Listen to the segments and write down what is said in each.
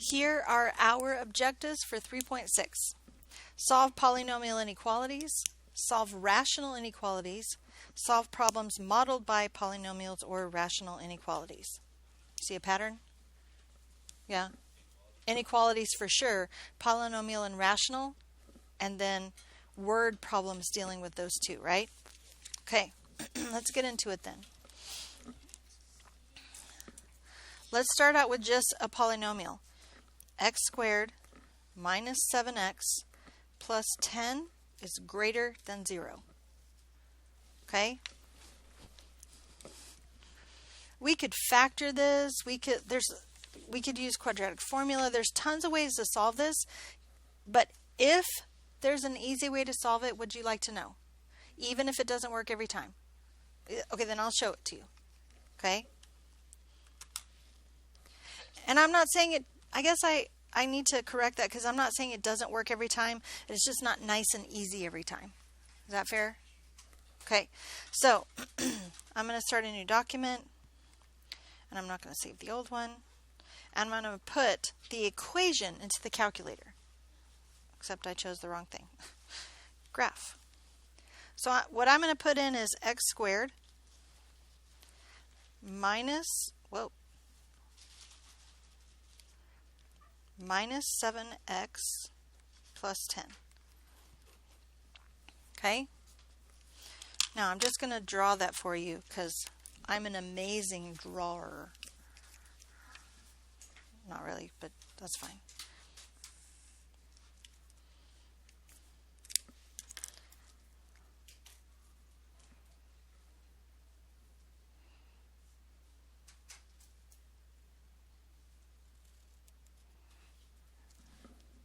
Here are our objectives for 3.6. Solve polynomial inequalities, solve rational inequalities, solve problems modeled by polynomials or rational inequalities. See a pattern? Yeah. Inequalities for sure, polynomial and rational, and then word problems dealing with those two, right? Okay, let's get into it then. Let's start out with just a polynomial. X squared minus 7x plus 10 is greater than 0. Okay? We could factor this. We could use quadratic formula. There's tons of ways to solve this. But if there's an easy way to solve it, would you like to know? Even if it doesn't work every time. Okay, then I'll show it to you. Okay? And I'm not saying it, I guess I need to correct that because I'm not saying it doesn't work every time. It's just not nice and easy every time. Is that fair? Okay, so I'm going to start a new document. And I'm not going to save the old one. And I'm going to put the equation into the calculator. Except I chose the wrong thing. Graph. So what I'm going to put in is x squared minus 7x plus 10. Okay? Now I'm just going to draw that for you because I'm an amazing drawer. Not really, but that's fine.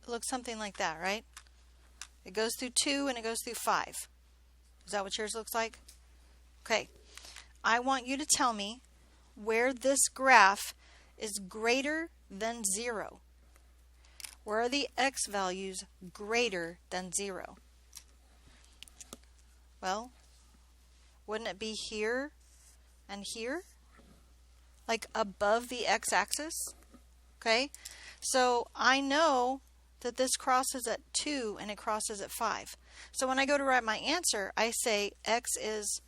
It looks something like that, right? It goes through 2 and it goes through 5. Is that what yours looks like? Okay. I want you to tell me where this graph is greater than 0. Where are the x values greater than 0? Well, wouldn't it be here and here? Like above the x-axis? Okay. So I know that this crosses at 2 and it crosses at 5. So when I go to write my answer, I say x is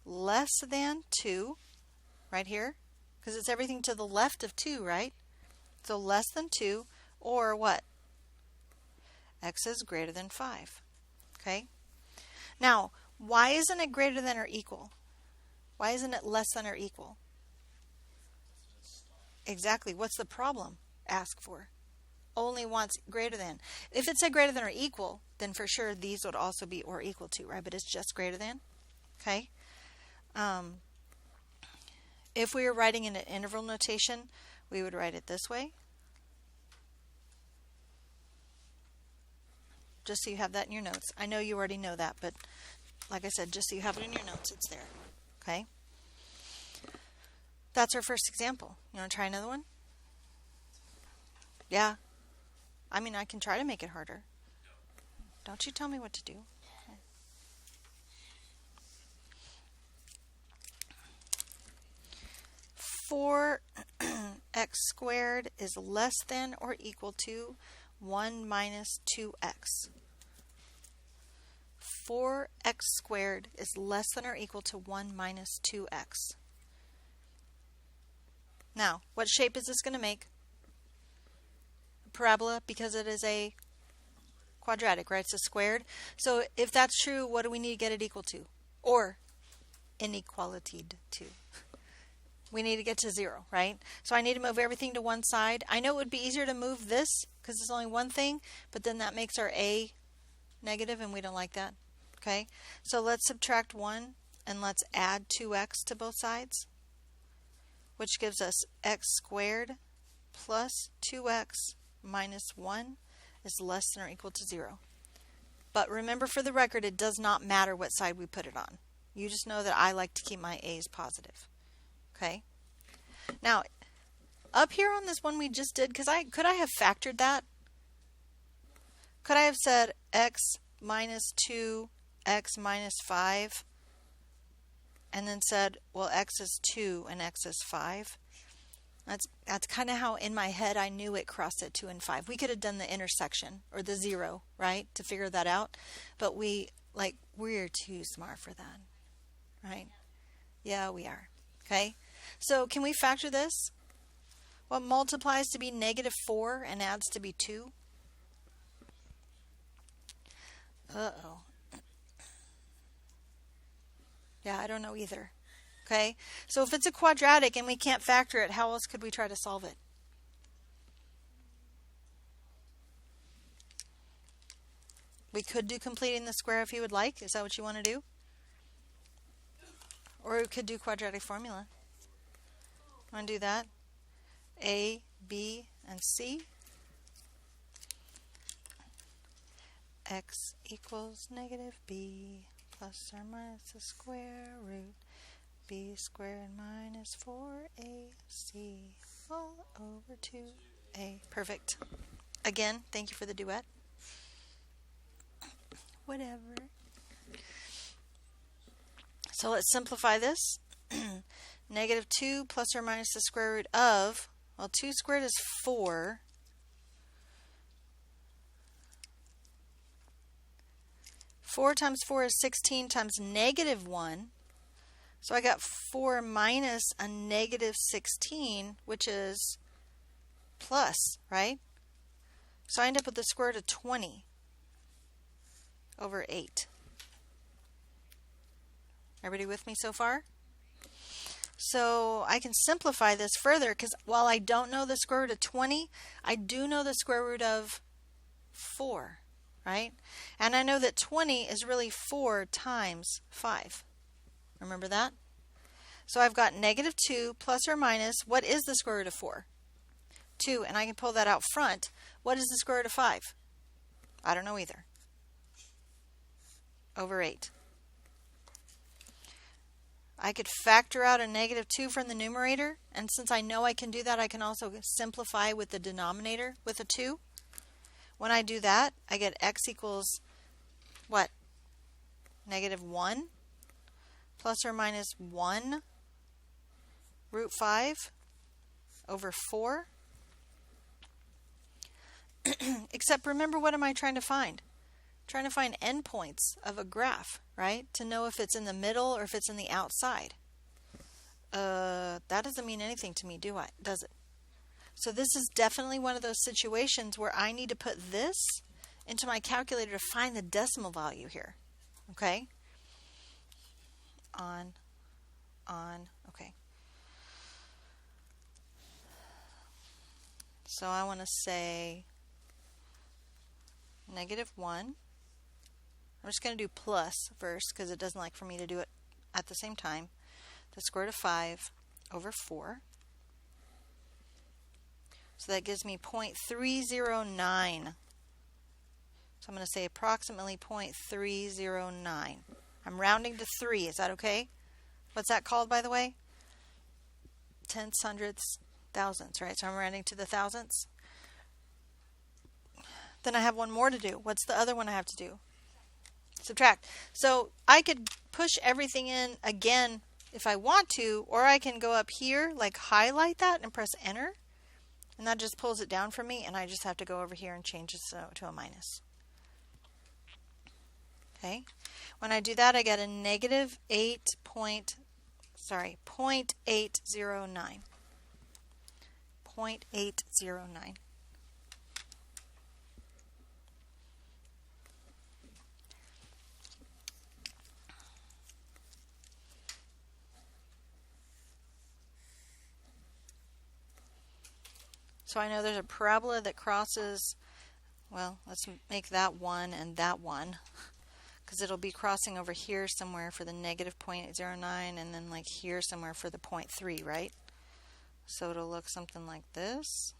less than 2, right here, because it's everything to the left of 2, right? So less than 2, or what? X is greater than 5. Okay? Now, why isn't it greater than or equal? Why isn't it less than or equal? Exactly. What's the problem? Ask for. Only wants greater than. If it said greater than or equal, then for sure these would also be or equal to, right? But it's just greater than. Okay? If we were writing in an interval notation, we would write it this way. Just so you have that in your notes. I know you already know that, but like I said, just so you have it in your notes, it's there. Okay? That's our first example. You want to try another one? Yeah. I mean, I can try to make it harder. Don't you tell me what to do. Okay. 4x squared is less than or equal to 1 minus 2x. 4x squared is less than or equal to 1 minus 2x. Now, what shape is this going to make? Parabola, because it is a quadratic, right? It's a squared. So if that's true, what do we need to get it equal to? Or inequalitied to. We need to get to 0, right? So I need to move everything to one side. I know it would be easier to move this because it's only one thing, but then that makes our a negative and we don't like that. Okay? So let's subtract 1 and let's add 2x to both sides, which gives us x squared plus 2x minus 1 is less than or equal to 0. But remember, for the record, it does not matter what side we put it on. You just know that I like to keep my a's positive. Okay? Now, up here on this one we just did, could I have factored that? Could I have said x minus 2, x minus 5, and then said, well, x is 2 and x is 5? That's kind of how in my head I knew it crossed at 2 and 5. We could have done the intersection or the 0, right, to figure that out. But we're too smart for that, right? Yeah, we are. Okay. So can we factor this? What multiplies to be -4 and adds to be 2? Uh-oh. Yeah, I don't know either. Okay, so if it's a quadratic and we can't factor it, how else could we try to solve it? We could do completing the square if you would like. Is that what you want to do? Or we could do quadratic formula. Want to do that? A, B, and C. X equals -b plus or minus the square root b squared minus 4ac all over 2a. Perfect. Again, thank you for the duet. Whatever. So let's simplify this. -2 plus or minus the square root of, well, 2 squared is 4. 4 times 4 is 16 times -1. So I got 4 minus a -16, which is plus, right? So I end up with the square root of 20 over 8. Everybody with me so far? So I can simplify this further because while I don't know the square root of 20, I do know the square root of 4, right? And I know that 20 is really 4 times 5. Remember that? So I've got -2 plus or minus, what is the square root of 4? 2, and I can pull that out front. What is the square root of 5? I don't know either. Over 8. I could factor out a -2 from the numerator, and since I know I can do that, I can also simplify with the denominator with a 2. When I do that, I get x equals what? -1 plus or minus 1 root 5 over 4. Except remember, what am I trying to find? I'm trying to find endpoints of a graph, right? To know if it's in the middle or if it's in the outside. That doesn't mean anything to me, does it? So this is definitely one of those situations where I need to put this into my calculator to find the decimal value here. Okay? Okay. So I want to say -1. I'm just going to do plus first because it doesn't like for me to do it at the same time. The square root of 5 over 4. So that gives me 0.309. So I'm going to say approximately 0.309. I'm rounding to 3. Is that okay? What's that called, by the way? Tenths, hundredths, thousandths, right? So I'm rounding to the thousandths. Then I have one more to do. What's the other one I have to do? Subtract. So I could push everything in again if I want to, or I can go up here, like highlight that and press enter. And that just pulls it down for me, and I just have to go over here and change this to a minus. Okay. When I do that, I get a -0.809. 0.809. So I know there's a parabola that crosses, well, let's make that one and that one, because it'll be crossing over here somewhere for the -0.809 and then like here somewhere for the 0.3, right? So it'll look something like this.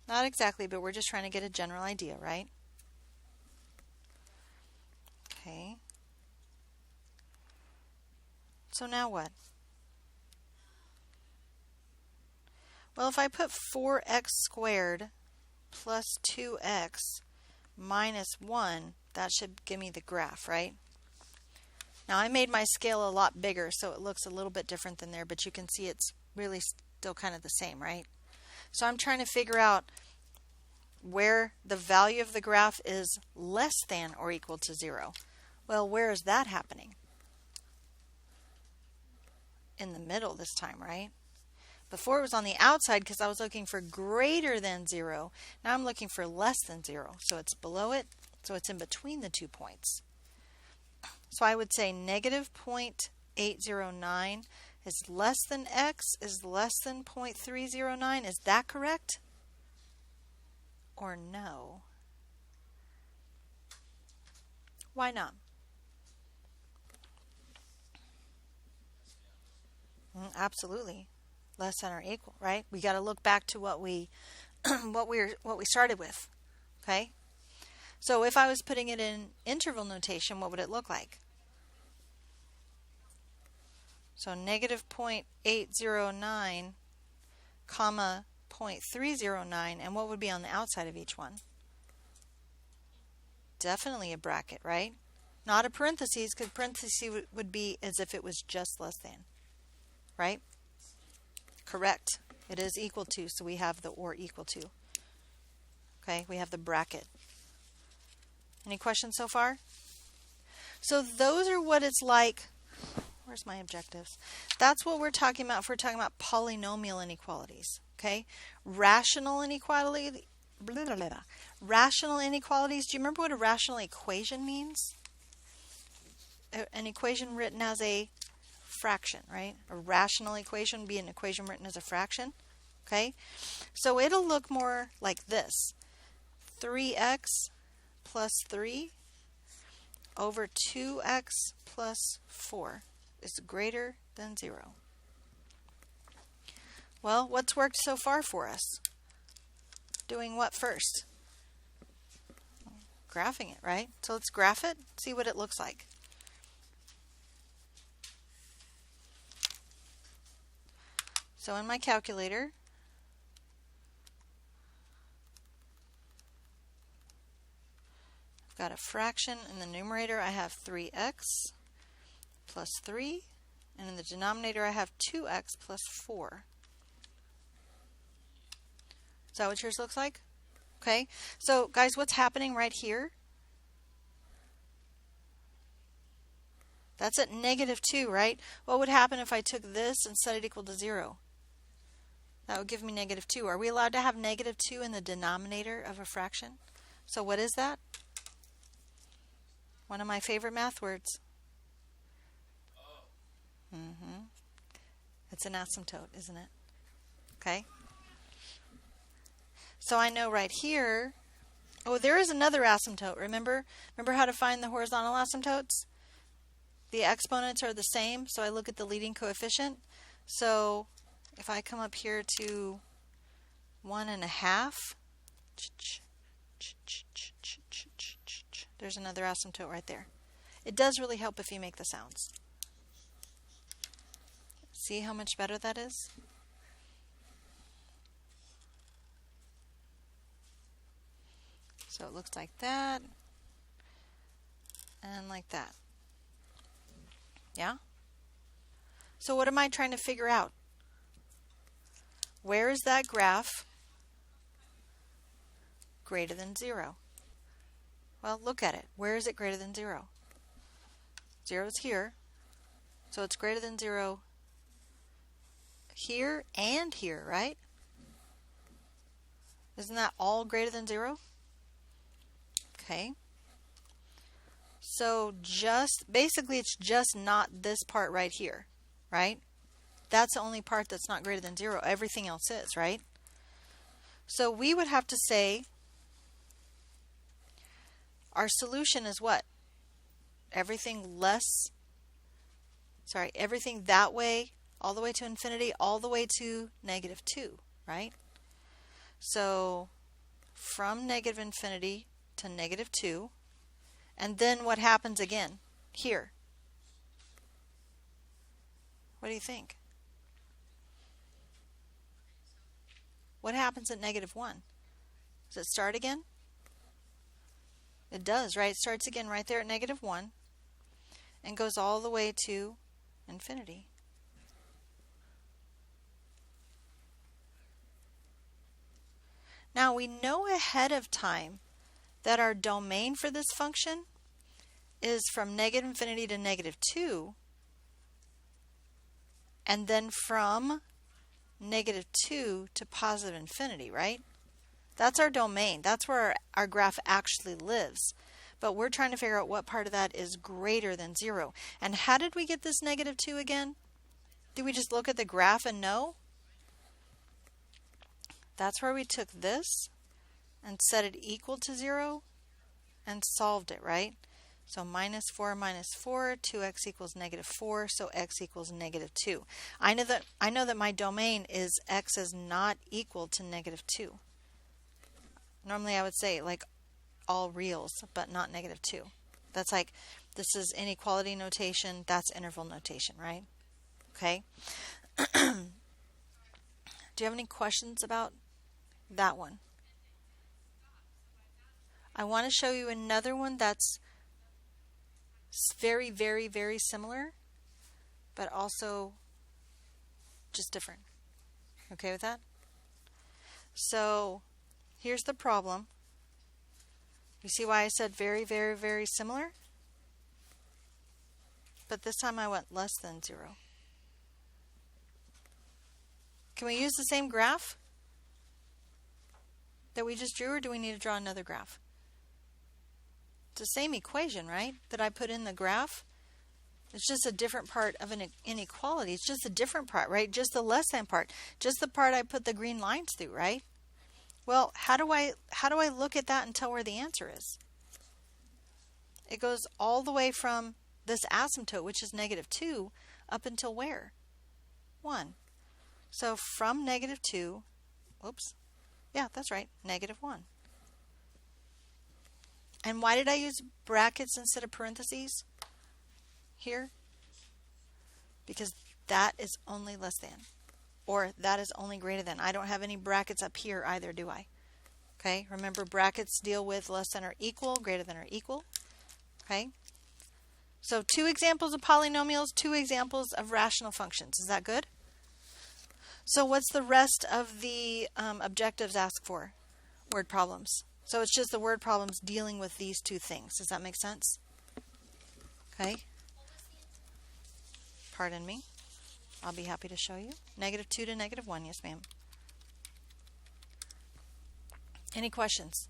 Not exactly, but we're just trying to get a general idea, right? Okay. So now what? Well, if I put 4x squared plus 2x minus 1, that should give me the graph, right? Now I made my scale a lot bigger, so it looks a little bit different than there, but you can see it's really still kind of the same, right? So I'm trying to figure out where the value of the graph is less than or equal to 0. Well, where is that happening? In the middle this time, right? Before it was on the outside because I was looking for greater than 0. Now I'm looking for less than 0. So it's below it, so it's in between the 2 points. So I would say negative 0.809 is less than x is less than 0.309. Is that correct? Or no? Why not? Absolutely. Less than or equal, right? We got to look back to what we what we started with. Okay? So if I was putting it in interval notation, what would it look like? So negative 0.809 comma 0.309, and what would be on the outside of each one? Definitely a bracket, right? Not a parentheses, because parentheses would be as if it was just less than, right? Correct. It is equal to, so we have the or equal to. Okay, we have the bracket. Any questions so far? So those are what it's like. Where's my objectives? That's what we're talking about if we're talking about polynomial inequalities. Okay? Rational inequality. Blah, blah, blah. Rational inequalities. Do you remember what a rational equation means? An equation written as a fraction, right? A rational equation would be an equation written as a fraction. Okay? So it'll look more like this. 3x plus 3 over 2x plus 4 is greater than 0. Well, what's worked so far for us? Doing what first? Graphing it, right? So let's graph it, see what it looks like. So in my calculator, I've got a fraction. In the numerator, I have 3x plus 3, and in the denominator, I have 2x plus 4. Is that what yours looks like? Okay, so guys, what's happening right here? That's at -2, right? What would happen if I took this and set it equal to 0? That would give me -2. Are we allowed to have -2 in the denominator of a fraction? So what is that? One of my favorite math words. It's an asymptote, isn't it? Okay. So I know right here, oh, there is another asymptote. Remember how to find the horizontal asymptotes? The exponents are the same, so I look at the leading coefficient. So if I come up here to 1.5, there's another asymptote right there. It does really help if you make the sounds. See how much better that is? So it looks like that, and like that. Yeah? So what am I trying to figure out? Where is that graph greater than 0? Well, look at it. Where is it greater than 0? 0 is here, so it's greater than 0 here and here, right? Isn't that all greater than 0? Okay. So basically it's just not this part right here, right? That's the only part that's not greater than 0. Everything else is, right? So we would have to say our solution is what? Everything that way, all the way to infinity, all the way to -2, right? So from negative infinity to -2, and then what happens again here? What do you think? What happens at -1? Does it start again? It does, right? It starts again right there at -1 and goes all the way to infinity. Now we know ahead of time that our domain for this function is from negative infinity to negative 2, and then from negative 2 to positive infinity, right? That's our domain. That's where our graph actually lives. But we're trying to figure out what part of that is greater than 0. And how did we get this negative 2 again? Did we just look at the graph and know? That's where we took this and set it equal to 0 and solved it, right? So minus 4 minus 4, 2x equals negative 4, so x equals negative 2. I know that my domain is x is not equal to negative 2. Normally I would say like all reals, but not negative 2. That's like, this is inequality notation, that's interval notation, right? Okay. Do you have any questions about that one? I want to show you another one that's very, very, very similar, but also just different. Okay with that? So here's the problem. You see why I said very, very, very similar? But this time I went less than 0. Can we use the same graph that we just drew, or do we need to draw another graph? It's the same equation, right, that I put in the graph. It's just a different part of an inequality. It's just a different part, right? Just the less than part. Just the part I put the green lines through, right? Well, how do I look at that and tell where the answer is? It goes all the way from this asymptote, which is negative 2, up until where? 1. So from negative 2, whoops, yeah, that's right, negative 1. And why did I use brackets instead of parentheses here? Because that is only less than, or that is only greater than. I don't have any brackets up here either, do I? Okay, remember brackets deal with less than or equal, greater than or equal. Okay, so 2 examples of polynomials, 2 examples of rational functions. Is that good? So what's the rest of the objectives asked for? Word problems. So it's just the word problems dealing with these 2 things. Does that make sense? Okay. Pardon me. I'll be happy to show you. Negative 2 to negative 1. Yes, ma'am. Any questions?